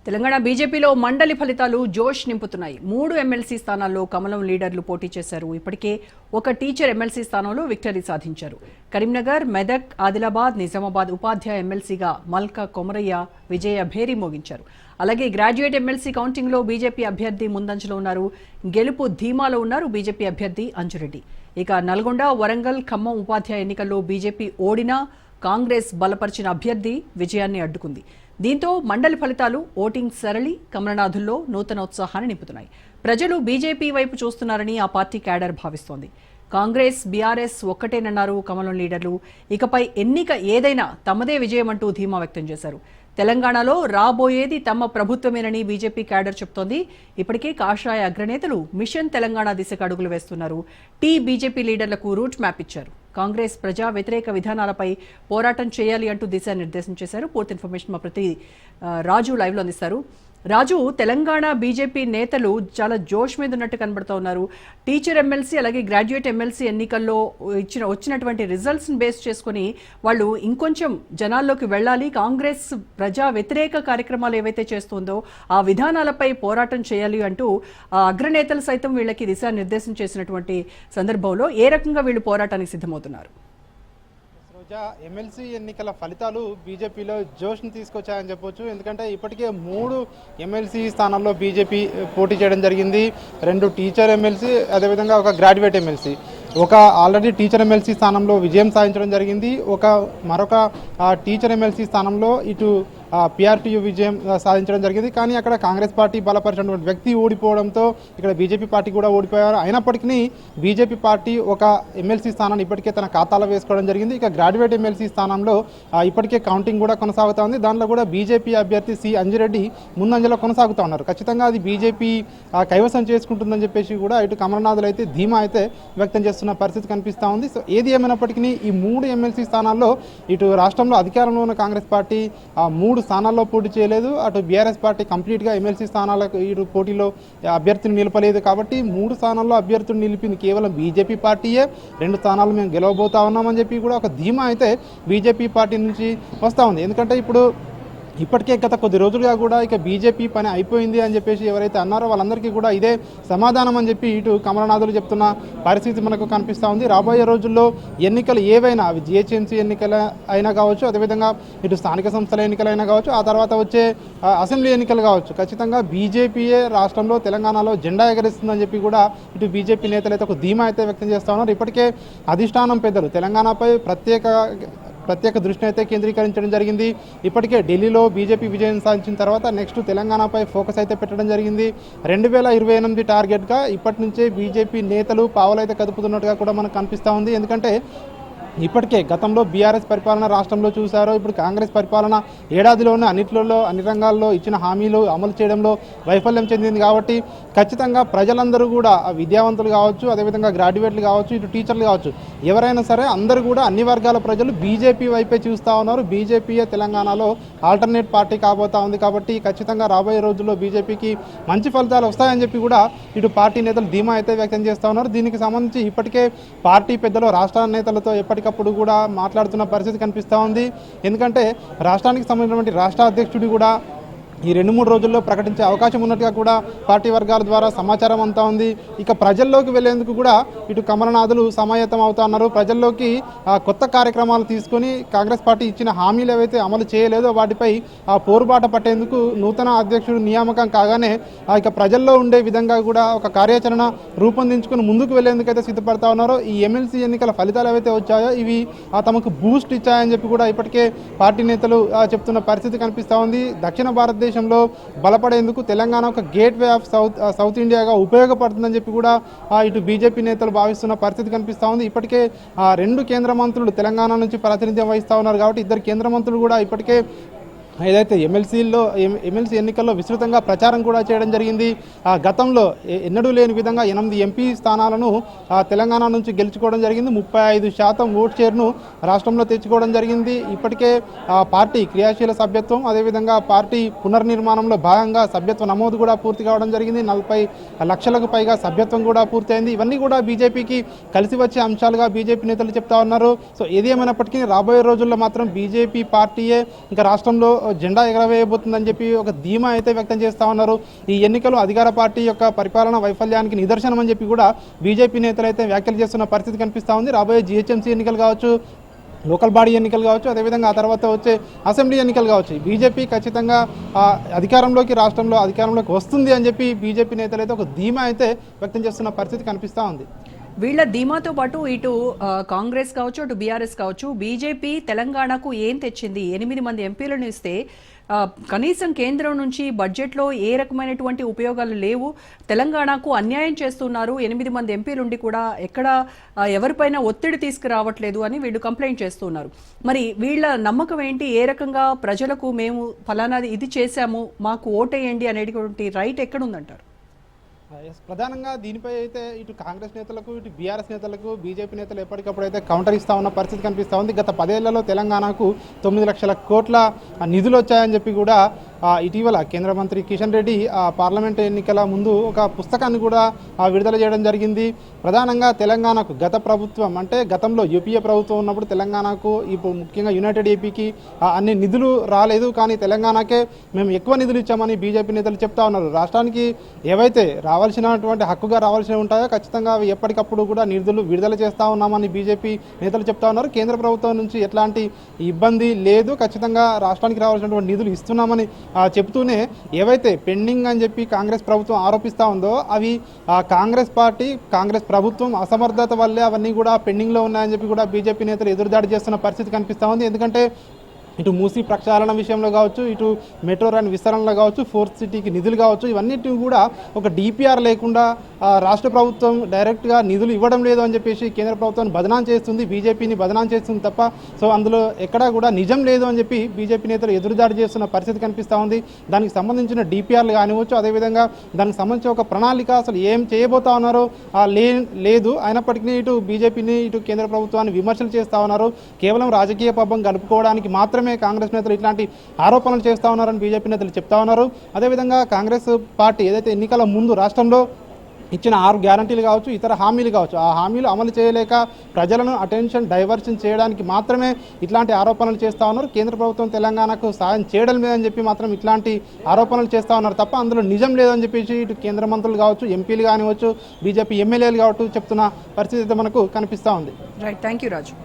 తెలంగాణ బీజేపీలో మండలి ఫలితాలు జోష్ నింపుతున్నాయి. 3 ఎమ్మెల్సీ స్థానాల్లో కమలం లీడర్లు పోటీ చేశారు. ఇప్పటికే ఒక టీచర్ ఎమ్మెల్సీ స్థానంలో విక్టరీ సాధించారు. కరీంనగర్, మెదక్, ఆదిలాబాద్, నిజామాబాద్ ఉపాధ్యాయ ఎమ్మెల్సీగా మల్కా కొమరయ్య విజయ భేరీ మోగించారు. అలాగే గ్రాడ్యుయేట్ ఎమ్మెల్సీ కౌంటింగ్లో బీజేపీ అభ్యర్థి ముందంజలో ఉన్నారు. గెలుపు ధీమాలో ఉన్నారు బీజేపీ అభ్యర్థి అంజురెడ్డి. ఇక నల్గొండ, వరంగల్, ఖమ్మం ఉపాధ్యాయ ఎన్నికల్లో బీజేపీ ఓడినా కాంగ్రెస్ బలపరిచిన అభ్యర్థి విజయాన్ని అడ్డుకుంది. దీంతో మండలి ఫలితాలు ఓటింగ్ సరళి కమలనాథుల్లో నూతన ఉత్సాహాన్ని నింపుతున్నాయి. ప్రజలు బీజేపీ వైపు చూస్తున్నారని ఆ పార్టీ క్యాడర్ భావిస్తోంది. కాంగ్రెస్, బీఆర్ఎస్ ఒక్కటేనన్నారు కమలం లీడర్లు. ఇకపై ఎన్నిక ఏదైనా తమదే విజయమంటూ ధీమా వ్యక్తం చేశారు. తెలంగాణలో రాబోయేది తమ ప్రభుత్వమేనని బీజేపీ క్యాడర్ చెబుతోంది. ఇప్పటికే కాషాయ అగ్రనేతలు మిషన్ తెలంగాణ దిశకు అడుగులు వేస్తున్నారు. బీజేపీ లీడర్లకు రూట్ మ్యాప్ ఇచ్చారు. కాంగ్రెస్ ప్రజా వ్యతిరేక విధానాలపై పోరాటం చేయాలి అంటూ దిశానిర్దేశం చేశారు. పూర్తి ఇన్ఫర్మేషన్ మా ప్రతి రాజు లైవ్లో అందిస్తారు. రాజు, తెలంగాణ బీజేపీ నేతలు చాలా జోష్ మీద ఉన్నట్టు కనబడుతూ ఉన్నారు. టీచర్ ఎమ్మెల్సీ అలాగే గ్రాడ్యుయేట్ ఎమ్మెల్సీ ఎన్నికల్లో వచ్చినటువంటి రిజల్ట్స్ని బేస్ చేసుకుని వాళ్ళు ఇంకొంచెం జనాల్లోకి వెళ్ళాలి, కాంగ్రెస్ ప్రజా వ్యతిరేక కార్యక్రమాలు ఏవైతే చేస్తుందో ఆ విధానాలపై పోరాటం చేయాలి అంటూ అగ్రనేతలు సైతం వీళ్ళకి దిశానిర్దేశం చేసినటువంటి సందర్భంలో ఏ రకంగా వీళ్ళు పోరాటానికి సిద్ధమవుతున్నారు? ఎమ్మెల్సీ ఎన్నికల ఫలితాలు బీజేపీలో జోష్ని తీసుకొచ్చాయని చెప్పొచ్చు. ఎందుకంటే ఇప్పటికే 3 ఎమ్మెల్సీ స్థానాల్లో బీజేపీ పోటీ చేయడం జరిగింది. 2 టీచర్ ఎమ్మెల్సీ, అదేవిధంగా ఒక గ్రాడ్యుయేట్ ఎమ్మెల్సీ. ఒక ఆల్రెడీ టీచర్ ఎమ్మెల్సీ స్థానంలో విజయం సాధించడం జరిగింది. మరొక టీచర్ ఎమ్మెల్సీ స్థానంలో ఇటు పీఆర్టీయూ విజయం సాధించడం జరిగింది. కానీ అక్కడ కాంగ్రెస్ పార్టీ బలపరిచినటువంటి వ్యక్తి ఓడిపోవడంతో ఇక్కడ బీజేపీ పార్టీ కూడా ఓడిపోయారు. అయినప్పటికీ బీజేపీ పార్టీ ఒక ఎమ్మెల్సీ స్థానాన్ని ఇప్పటికే తన ఖాతాలో వేసుకోవడం జరిగింది. ఇక గ్రాడ్యుయేట్ ఎమ్మెల్సీ స్థానంలో ఇప్పటికే కౌంటింగ్ కూడా కొనసాగుతూ ఉంది. దాంట్లో కూడా బీజేపీ అభ్యర్థి సి అంజిరెడ్డి ముందంజలో కొనసాగుతూ ఉన్నారు. ఖచ్చితంగా అది బీజేపీ కైవసం చేసుకుంటుందని చెప్పేసి కూడా ఇటు కమలనాథులు అయితే ధీమా అయితే వ్యక్తం చేస్తున్న పరిస్థితి కనిపిస్తూ ఉంది. సో ఏది ఏమైనప్పటికీ ఈ 3 ఎమ్మెల్సీ స్థానాల్లో ఇటు రాష్ట్రంలో అధికారంలో ఉన్న కాంగ్రెస్ పార్టీ 3 స్థానాల్లో పోటీ చేయలేదు. అటు బీఆర్ఎస్ పార్టీ కంప్లీట్గా ఎమ్మెల్సీ స్థానాలకు ఇటు పోటీలో అభ్యర్థిని నిలపలేదు. కాబట్టి 3 స్థానాల్లో అభ్యర్థులు నిలిపింది కేవలం బీజేపీ పార్టీయే. 2 స్థానాలు మేము గెలవబోతా ఉన్నామని చెప్పి కూడా ఒక ధీమా అయితే బీజేపీ పార్టీ నుంచి వస్తూ ఉంది. ఎందుకంటే ఇప్పటికే గత కొద్ది రోజులుగా కూడా ఇక బీజేపీ పని అయిపోయింది అని చెప్పేసి ఎవరైతే అన్నారో వాళ్ళందరికీ కూడా ఇదే సమాధానం అని చెప్పి ఇటు కమలనాథులు చెప్తున్న పరిస్థితి మనకు కనిపిస్తూ ఉంది. రాబోయే రోజుల్లో ఎన్నికలు ఏవైనా అవి జిహెచ్ఎంసీ ఎన్నికలు అయినా కావచ్చు, అదేవిధంగా ఇటు స్థానిక సంస్థల ఎన్నికలైనా కావచ్చు, ఆ తర్వాత వచ్చే అసెంబ్లీ ఎన్నికలు కావచ్చు, ఖచ్చితంగా బీజేపీయే రాష్ట్రంలో తెలంగాణలో జెండా ఎగరేస్తుందని చెప్పి కూడా ఇటు బీజేపీ నేతలు అయితే ఒక ధీమా అయితే వ్యక్తం చేస్తూ ఉన్నారు. ఇప్పటికే అధిష్టానం పెద్దలు తెలంగాణపై ప్రత్యేక దృష్టిని అయితే కేంద్రీకరించడం జరిగింది. ఇప్పటికే ఢిల్లీలో బీజేపీ విజయం సాధించిన తర్వాత నెక్స్ట్ తెలంగాణపై ఫోకస్ అయితే పెట్టడం జరిగింది. 2028 టార్గెట్గా ఇప్పటి నుంచే బీజేపీ నేతలు పావులైతే కదుపుతున్నట్టుగా కూడా మనకు కనిపిస్తూ ఉంది. ఎందుకంటే ఇప్పటికే గతంలో బీఆర్ఎస్ పరిపాలన రాష్ట్రంలో చూశారో, ఇప్పుడు కాంగ్రెస్ పరిపాలన ఏడాదిలోనే అన్ని రంగాల్లో ఇచ్చిన హామీలు అమలు చేయడంలో వైఫల్యం చెందింది. కాబట్టి ఖచ్చితంగా ప్రజలందరూ కూడా విద్యావంతులు కావచ్చు, అదేవిధంగా గ్రాడ్యుయేట్లు కావచ్చు, ఇటు టీచర్లు కావచ్చు, ఎవరైనా సరే అందరూ కూడా అన్ని వర్గాల ప్రజలు బీజేపీ వైపే చూస్తూ ఉన్నారు. బీజేపీయే తెలంగాణలో ఆల్టర్నేట్ పార్టీ కాబోతా ఉంది. కాబట్టి ఖచ్చితంగా రాబోయే రోజుల్లో బీజేపీకి మంచి ఫలితాలు వస్తాయని చెప్పి కూడా ఇటు పార్టీ నేతలు ధీమా అయితే వ్యక్తం చేస్తూ ఉన్నారు. దీనికి సంబంధించి ఇప్పటికే పార్టీ పెద్దలు రాష్ట్ర నేతలతో ఎప్పటికప్పుడు కూడా మాట్లాడుతున్న పరిస్థితి కనిపిస్తూ ఉంది. ఎందుకంటే రాష్ట్రానికి సంబంధించినటువంటి రాష్ట్ర అధ్యక్షుడు కూడా ఈ 2-3 రోజుల్లో ప్రకటించే అవకాశం ఉన్నట్టుగా కూడా పార్టీ వర్గాల ద్వారా సమాచారం అంతా ఉంది. ఇక ప్రజల్లోకి వెళ్లేందుకు కూడా ఇటు కమలనాథులు సమాయత్తం అవుతా ఉన్నారు. ప్రజల్లోకి కొత్త కార్యక్రమాలు తీసుకొని కాంగ్రెస్ పార్టీ ఇచ్చిన హామీలు ఏవైతే అమలు చేయలేదో వాటిపై పోరుబాట పట్టేందుకు నూతన అధ్యక్షుడు నియామకం కాగానే ఇక ప్రజల్లో ఉండే విధంగా కూడా ఒక కార్యాచరణ రూపొందించుకుని ముందుకు వెళ్లేందుకైతే సిద్ధపడతా ఉన్నారో. ఈ ఎమ్మెల్సీ ఎన్నికల ఫలితాలు ఏవైతే వచ్చాయో ఇవి తమకు బూస్ట్ ఇచ్చాయని చెప్పి కూడా ఇప్పటికే పార్టీ నేతలు చెప్తున్న పరిస్థితి కనిపిస్తూ ఉంది. దక్షిణ భారతదేశంలో బలపడేందుకు తెలంగాణ ఒక గేట్వే ఆఫ్ సౌత్ ఇండియాగా ఉపయోగపడుతుందని చెప్పి కూడా ఇటు బీజేపీ నేతలు భావిస్తున్న పరిస్థితి కనిపిస్తూ ఉంది. ఇప్పటికే 2 కేంద్ర మంత్రులు తెలంగాణ నుంచి ప్రాతినిధ్యం వహిస్తూ ఉన్నారు. కాబట్టి 2 కేంద్ర మంత్రులు కూడా ఇప్పటికే ఏదైతే ఎమ్మెల్సీ ఎన్నికల్లో విస్తృతంగా ప్రచారం కూడా చేయడం జరిగింది. గతంలో ఎన్నడూ లేని విధంగా 8 ఎంపీ స్థానాలను తెలంగాణ నుంచి గెలుచుకోవడం జరిగింది. 35% ఓట్ షేర్ను రాష్ట్రంలో తెచ్చుకోవడం జరిగింది. ఇప్పటికే పార్టీ క్రియాశీల సభ్యత్వం, అదేవిధంగా పార్టీ పునర్నిర్మాణంలో భాగంగా సభ్యత్వ నమోదు కూడా పూర్తి కావడం జరిగింది. 40 లక్షలకు పైగా సభ్యత్వం కూడా పూర్తయింది. ఇవన్నీ కూడా బీజేపీకి కలిసి వచ్చే అంశాలుగా బీజేపీ నేతలు చెప్తా ఉన్నారు. సో ఏది ఏమైనప్పటికీ రాబోయే రోజుల్లో మాత్రం బీజేపీ పార్టీయే ఇంకా రాష్ట్రంలో జెండా ఎగరవేయబోతుందని చెప్పి ఒక ధీమా అయితే వ్యక్తం చేస్తూ ఉన్నారు. ఈ ఎన్నికలు అధికార పార్టీ యొక్క పరిపాలన వైఫల్యానికి నిదర్శనం అని చెప్పి కూడా బీజేపీ నేతలు అయితే వ్యాఖ్యలు చేస్తున్న పరిస్థితి కనిపిస్తూ ఉంది. రాబోయే జీహెచ్ఎంసీ ఎన్నికలు కావచ్చు, లోకల్ బాడీ ఎన్నికలు కావచ్చు, అదేవిధంగా ఆ తర్వాత వచ్చే అసెంబ్లీ ఎన్నికలు కావచ్చు, బీజేపీ ఖచ్చితంగా అధికారంలోకి రాష్ట్రంలో అధికారంలోకి వస్తుంది అని చెప్పి బీజేపీ నేతలు అయితే ఒక ధీమా అయితే వ్యక్తం చేస్తున్న పరిస్థితి కనిపిస్తూ ఉంది. వీళ్ళ ధీమాతో పాటు ఇటు కాంగ్రెస్ కావచ్చు, అటు బీఆర్ఎస్ కావచ్చు, బీజేపీ తెలంగాణకు ఏం తెచ్చింది? 8 మంది ఎంపీలను ఇస్తే కనీసం కేంద్రం నుంచి బడ్జెట్లో ఏ రకమైనటువంటి ఉపయోగాలు లేవు, తెలంగాణకు అన్యాయం చేస్తున్నారు, 8 మంది ఎంపీలుండి కూడా ఎక్కడ ఎవరిపైన ఒత్తిడి తీసుకురావట్లేదు అని వీళ్ళు కంప్లైంట్ చేస్తున్నారు. మరి వీళ్ళ నమ్మకం ఏంటి? ఏ రకంగా ప్రజలకు మేము ఫలానాది ఇది చేశాము, మాకు ఓటేయండి అనేటువంటి రైట్ ఎక్కడుందంటారు? ప్రధానంగా దీనిపై అయితే ఇటు కాంగ్రెస్ నేతలకు, ఇటు బీఆర్ఎస్ నేతలకు బీజేపీ నేతలు ఎప్పటికప్పుడు అయితే కౌంటర్ ఇస్తూ ఉన్న పరిస్థితి కనిపిస్తూ ఉంది. గత 10 ఏళ్లలో తెలంగాణకు 9 లక్షల కోట్ల నిధులు వచ్చాయని చెప్పి కూడా ఇటీవల కేంద్ర మంత్రి కిషన్ రెడ్డి పార్లమెంట్ ఎన్నికల ముందు ఒక పుస్తకాన్ని కూడా విడుదల చేయడం జరిగింది. ప్రధానంగా తెలంగాణకు గత ప్రభుత్వం అంటే గతంలో యూపీఏ ప్రభుత్వం ఉన్నప్పుడు తెలంగాణకు ఇప్పుడు ముఖ్యంగా యునైటెడ్ ఏపీకి అన్ని నిధులు రాలేదు, కానీ తెలంగాణకే మేము ఎక్కువ నిధులు ఇచ్చామని బీజేపీ నేతలు చెప్తా ఉన్నారు. రాష్ట్రానికి ఏవైతే రావాల్సినటువంటి హక్కుగా రావాల్సినవి ఉంటాయో ఖచ్చితంగా అవి ఎప్పటికప్పుడు కూడా నిధులు విడుదల చేస్తూ ఉన్నామని బీజేపీ నేతలు చెప్తా ఉన్నారు. కేంద్ర ప్రభుత్వం నుంచి ఎట్లాంటి ఇబ్బంది లేదు, ఖచ్చితంగా రాష్ట్రానికి రావాల్సినటువంటి నిధులు ఇస్తున్నామని చెప్తూనే ఏవైతే పెండింగ్ అని చెప్పి కాంగ్రెస్ ప్రభుత్వం ఆరోపిస్తూ ఉందో అవి కాంగ్రెస్ పార్టీ, కాంగ్రెస్ ప్రభుత్వం అసమర్థత వల్లే అవన్నీ కూడా పెండింగ్లో ఉన్నాయని చెప్పి కూడా బీజేపీ నేతలు ఎదురుదాడి చేస్తున్న పరిస్థితి కనిపిస్తూ ఉంది. ఎందుకంటే ఇటు మూసీ ప్రక్షాళన విషయంలో కావచ్చు, ఇటు మెట్రో రైల్ విస్తరణలో కావచ్చు, ఫోర్త్ సిటీకి నిధులు కావచ్చు, ఇవన్నిటిని కూడా ఒక డిపిఆర్ లేకుండా రాష్ట్ర ప్రభుత్వం డైరెక్ట్గా నిధులు ఇవ్వడం లేదు అని చెప్పేసి కేంద్ర ప్రభుత్వాన్ని బదనాం చేస్తుంది, బీజేపీని బదనాం చేస్తుంది తప్ప సో అందులో ఎక్కడా కూడా నిజం లేదు అని చెప్పి బీజేపీ నేతలు ఎదురుదాడి చేస్తున్న పరిస్థితి కనిపిస్తూ ఉంది. దానికి సంబంధించిన డిపిఆర్లు కానివచ్చు, అదేవిధంగా దానికి సంబంధించిన ఒక ప్రణాళిక అసలు ఏం చేయబోతా ఉన్నారో లేదు. అయినప్పటికీ ఇటు బీజేపీని, ఇటు కేంద్ర ప్రభుత్వాన్ని విమర్శలు చేస్తూ ఉన్నారు. కేవలం రాజకీయ పబ్బం గడుపుకోవడానికి మాత్రమే కాంగ్రెస్ నేతలు ఇట్లాంటి ఆరోపణలు చేస్తూ ఉన్నారని బీజేపీ నేతలు చెప్తా ఉన్నారు. అదేవిధంగా కాంగ్రెస్ పార్టీ ఏదైతే ఎన్నికల ముందు రాష్ట్రంలో ఇచ్చిన 6 గ్యారంటీలు కావచ్చు, ఇతర హామీలు కావచ్చు, ఆ హామీలు అమలు చేయలేక ప్రజలను అటెన్షన్ డైవర్షన్ చేయడానికి మాత్రమే ఇట్లాంటి ఆరోపణలు చేస్తూ ఉన్నారు. కేంద్ర ప్రభుత్వం తెలంగాణకు సాయం చేయడం లేదని చెప్పి మాత్రం ఇట్లాంటి ఆరోపణలు చేస్తూ ఉన్నారు తప్ప అందులో నిజం లేదని చెప్పేసి ఇటు కేంద్ర మంత్రులు కావచ్చు, ఎంపీలు కానివచ్చు, బీజేపీ ఎమ్మెల్యేలు కావచ్చు చెప్తున్న పరిస్థితి అయితే మనకు కనిపిస్తూ ఉంది. Right, thank you Raju.